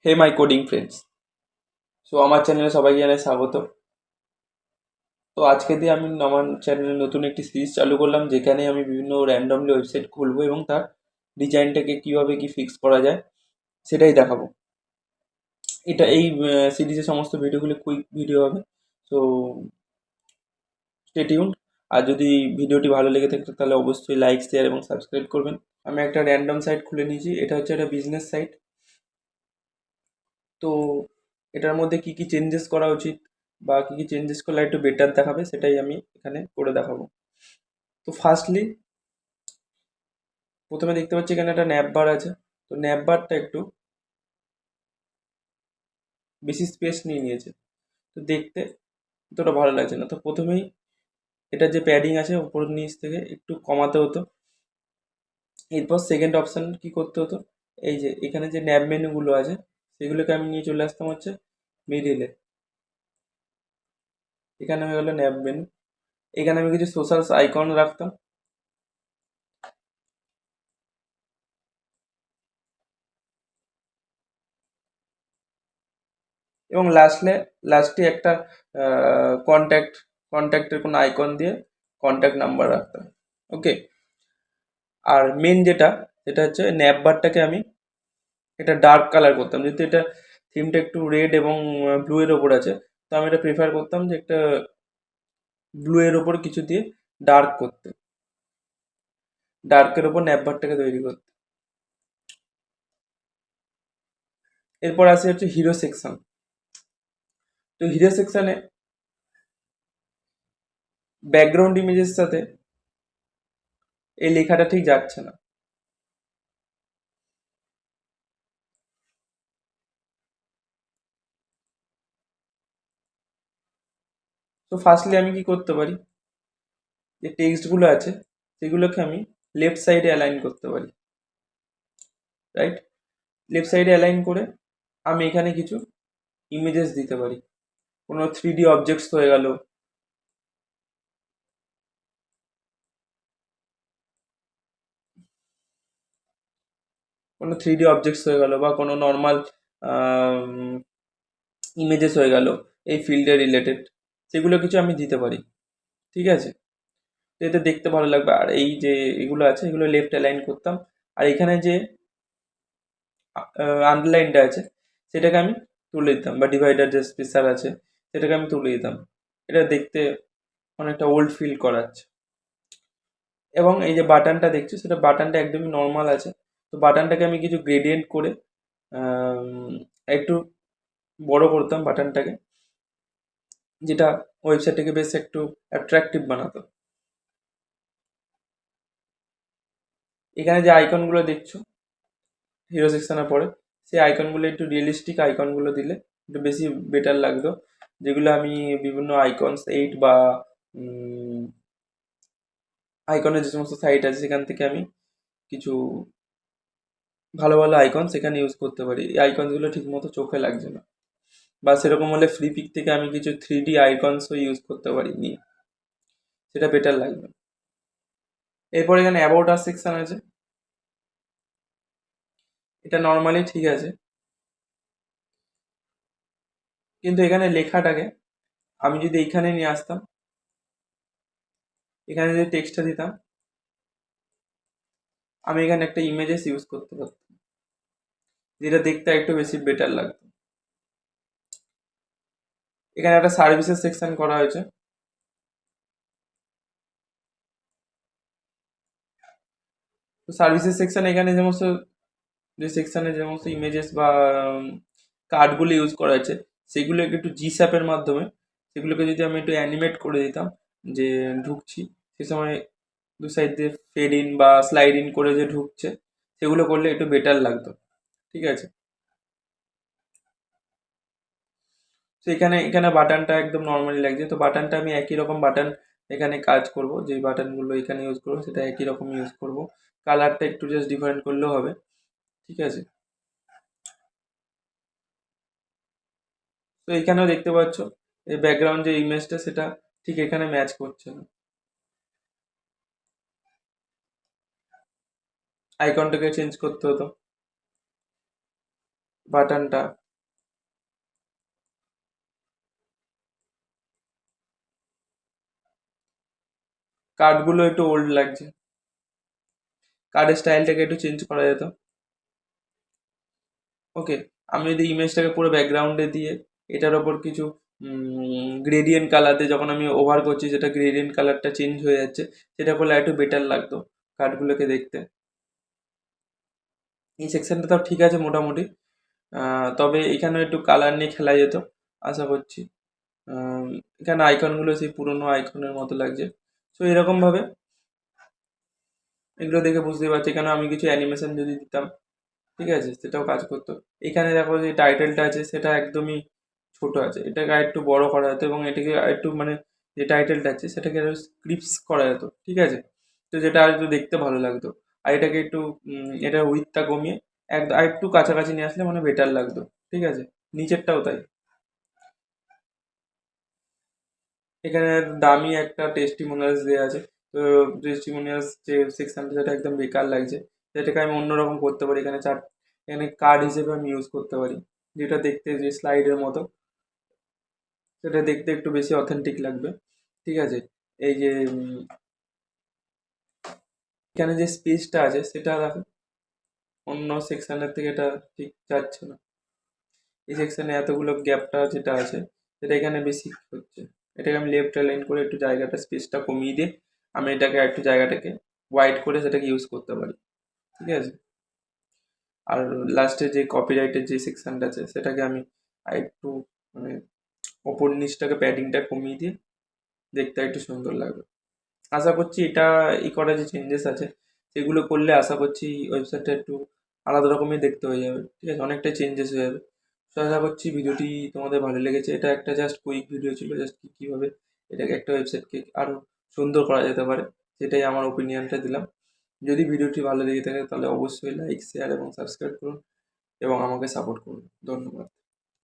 হে মাই coding friends. আমার চ্যানেলে সবাইকে জানাই স্বাগত। আজকে দিয়ে আমি আমার চ্যানেলে নতুন একটি সিরিজ চালু করলাম, যেখানে আমি বিভিন্ন র্যান্ডমলি ওয়েবসাইট খুলবো এবং তার ডিজাইনটাকে কীভাবে কি ফিক্স করা যায় সেটাই দেখাবো। এই সিরিজের সমস্ত ভিডিওগুলো কুইক ভিডিও হবে। তো স্টে টিউনড। আর যদি ভিডিওটি ভালো লেগে থাকে তাহলে অবশ্যই লাইক, শেয়ার এবং সাবস্ক্রাইব করবেন। আমি একটা র্যান্ডম সাইট খুলে নিয়েছি। এটা হচ্ছে একটা বিজনেস সাইট। তো এটার মধ্যে কি কি চেঞ্জেস করা উচিত বা কি কি চেঞ্জেস করলে একটু বেটার দেখাবে সেটাই আমি এখানে করে দেখাবো। ফার্স্টলি প্রথমে দেখতে পাচ্ছি এখানে একটা ন্যাপ বার আছে। ন্যাপ বারটা একটু বেশি স্পেস নিয়ে নিয়েছে। দেখতে অতটা ভালো লাগছে না। প্রথমেই এটা যে প্যাডিং আছে উপর নিচ থেকে একটু কমাতে হতো। এরপর সেকেন্ড অপশান কি করতে হতো, এই যে এখানে যে ন্যাপ মেনুগুলো আছে সেগুলোকে আমি নিয়ে চলে আসতাম হচ্ছে মিডিলে। এখানে হয়ে গেলো ন্যাপ মেনু। এখানে আমি কিছু সোশ্যাল আইকন রাখতাম। এবং লাস্টে একটা কন্ট্যাক্টের কোনো আইকন দিয়ে কন্ট্যাক্ট নাম্বার রাখতাম। ওকে। আর মেন যেটা হচ্ছে ন্যাপ বারটাকে আমি এটা ডার্ক কালার করতাম, যেহেতু এটা থিমটা একটু রেড এবং ব্লু এর ওপর আছে। তো আমি এটা প্রিফার করতাম যে একটা ব্লু এর ওপর কিছু দিয়ে ডার্ক করতে, ডার্কের ওপর ন্যাপ বারটাকে তৈরি করতে। এরপর আসে হচ্ছে হিরো সেকশন। হিরো সেকশনে ব্যাকগ্রাউন্ড ইমেজের সাথে এই লেখাটা ঠিক যাচ্ছে না। ফার্স্টলি আমি কি করতে পারি, যে টেক্সটগুলো আছে সেগুলোকে আমি লেফট সাইডে অ্যালাইন করতে পারি। রাইট, লেফট সাইডে অ্যালাইন করে আমি এখানে কিছু ইমেজেস দিতে পারি। কোনো 3D অবজেক্টস হয়ে গেল, বা কোনো নর্মাল ইমেজেস হয়ে গেল এই ফিল্ডে রিলেটেড, সেগুলো কিছু আমি দিতে পারি। ঠিক আছে, তো এতে দেখতে ভালো লাগবে। আর এই যে এগুলো আছে এগুলো লেফট অ্যালাইন করতাম। আর এখানে যে আন্ডারলাইনটা আছে সেটাকে আমি তুলে দিতাম, বা ডিভাইডার যে স্পেসার আছে সেটাকে আমি তুলে দিতাম। এটা দেখতে অনেকটা ওল্ড ফিল করাচ্ছে। এবং এই যে বাটনটা দেখছো সেটা বাটনটা একদমই নর্মাল আছে। বাটনটাকে আমি কিছু গ্রেডিয়েন্ট করে একটু বড় করতাম বাটনটাকে, যেটা ওয়েবসাইটটাকে বেশ একটু অ্যাট্রাকটিভ বানাতো। এখানে যে আইকনগুলো দেখছো হিরো সেকশনের পরে, সেই আইকনগুলো একটু রিয়েলিস্টিক আইকনগুলো দিলে একটু বেশি বেটার লাগতো। যেগুলো আমি বিভিন্ন আইকনস 8 বা আইকনের যে সমস্ত সাইট আছে সেখান থেকে আমি কিছু ভালো ভালো আইকন সেখানে ইউজ করতে পারি। এই আইকনসগুলো ঠিকমতো চোখে লাগছে না, বা সেরকম হলে ফ্রি পিক থেকে আমি কিছু 3D আইকনসও ইউজ করতে পারি নিয়ে, সেটা বেটার লাগবে। এরপর এখানে অ্যাবাউট আস সেকশন আছে। এটা নর্মালি ঠিক আছে, কিন্তু এখানে লেখাটাকে আমি যদি এইখানে নিয়ে আসতাম, এখানে যদি টেক্সটটা দিতাম, আমি এখানে একটা ইমেজেস ইউজ করতে পারতাম, যেটা দেখতে একটু বেশি বেটার লাগতো। এখানে একটা সার্ভিসেস সেকশন করা হয়েছে। তো সার্ভিসেস সেকশন এখানে সমস্ত যে সেকশনে যে সমস্ত ইমেজেস বা কার্ডগুলো ইউজ করা হয়েছে সেগুলোকে একটু জি স্যাপের মাধ্যমে সেগুলোকে যদি আমি একটু অ্যানিমেট করে দিতাম, যে ঢুকছি সে সময় দু সাইড দিয়ে ফেড ইন বা স্লাইড ইন করে যে ঢুকছে, সেগুলো করলে একটু বেটার লাগতো। ঠিক আছে, তো এখানে এখানে বাটনটা একদম নর্মালি লাগছে। তো বাটনটা আমি একই রকম বাটন এখানে কাজ করব, যে বাটনগুলো এখানে ইউজ করবো সেটা একই রকম ইউজ করব। কালারটা একটু জাস্ট ডিফারেন্ট করলেও হবে। ঠিক আছে, তো এখানেও দেখতে পাচ্ছ এই ব্যাকগ্রাউন্ড যে ইমেজটা সেটা ঠিক এখানে ম্যাচ করছে না। আইকনটাকে চেঞ্জ করতে হতো। বাটনটা, কার্ডগুলো একটু ওল্ড লাগছে, কার্ডের স্টাইলটাকে একটু চেঞ্জ করা যেত। ওকে, আমি যদি ইমেজটাকে পুরো ব্যাকগ্রাউন্ডে দিয়ে এটার ওপর কিছু গ্রেডিয়েন্ট কালার দিয়ে যখন আমি ওভার করছি সেটা গ্রেডিয়েন্ট কালারটা চেঞ্জ হয়ে যাচ্ছে, সেটা করলে একটু বেটার লাগতো কার্ডগুলোকে দেখতে। এই সেকশনটা তাও ঠিক আছে মোটামুটি, তবে এখানে একটু কালার নিয়ে খেলা যেত আশা করছি। এখানে আইকনগুলো সেই পুরোনো আইকনের মতো লাগছে। সো এরকমভাবে এগুলো দেখে বুঝতেই পারছি এখানে আমি কিছু অ্যানিমেশন যদি দিতাম, ঠিক আছে, সেটাও কাজ করতো। এখানে দেখো যে টাইটেলটা আছে সেটা একদমই ছোট আছে, এটাকে আরেকটু বড় করা যেত এবং এটাকে আরেকটু মানে যে টাইটেলটা আছে সেটাকে আরো স্ক্রিপ্টস করা যেত, ঠিক আছে, তো যেটা আর একটু দেখতে ভালো লাগতো। আর এটাকে একটু এটা উইথটা কমিয়ে আর একটু কাছাকাছি নিয়ে আসলে মানে বেটার লাগতো, ঠিক আছে, নিচেরটাও তাই। এখানে দামি একটা টেস্টিমোনিয়ালস দেওয়া আছে, তো টেস্টিমোনিয়ালস যে সেকশনটা সেটা একদম বেকার লাগছে, সেটাকে আমি অন্যরকম করতে পারি। এখানে কার্ড হিসেবে আমি ইউজ করতে পারি, যেটা দেখতে যে স্লাইডের মতো, সেটা দেখতে একটু বেশি অথেন্টিক লাগবে, ঠিক আছে। এই যে এখানে যে স্পেসটা আছে সেটা দেখো অন্য সেকশনের থেকে এটা ঠিক যাচ্ছে না। এই সেকশনে এতগুলো গ্যাপটা যেটা আছে সেটা এখানে বেশি হচ্ছে। এটাকে আমি লেফট অ্যালাইন করে একটু জায়গাটা স্পেসটা কমিয়ে দিয়ে আমি এটাকে একটু জায়গাটাকে ওয়াইড করে সেটাকে ইউজ করতে পারি, ঠিক আছে। আর লাস্টে যে কপিরাইটের যে সেকশনটা আছে সেটাকে আমি একটু মানে ওপর নিচটাকে প্যাডিংটা কমিয়ে দিয়ে দেখতে একটু সুন্দর লাগবে। আশা করছি এটা এই করা যে চেঞ্জেস আছে সেগুলো করলে আশা করছি ওয়েবসাইটটা একটু আলাদা রকমই দেখতে হয়ে যাবে, ঠিক আছে, অনেকটাই চেঞ্জেস হয়ে যাবে। তো আশা করছি ভিডিওটি তোমাদের ভালো লেগেছে। এটা একটা জাস্ট কুইক ভিডিও ছিল, জাস্ট কীভাবে এটাকে একটা ওয়েবসাইটকে আরও সুন্দর করা যেতে পারে সেটাই আমার ওপিনিয়নটা দিলাম। যদি ভিডিওটি ভালো লেগে থাকে তাহলে অবশ্যই লাইক, শেয়ার এবং সাবস্ক্রাইব করুন এবং আমাকে সাপোর্ট করুন। ধন্যবাদ।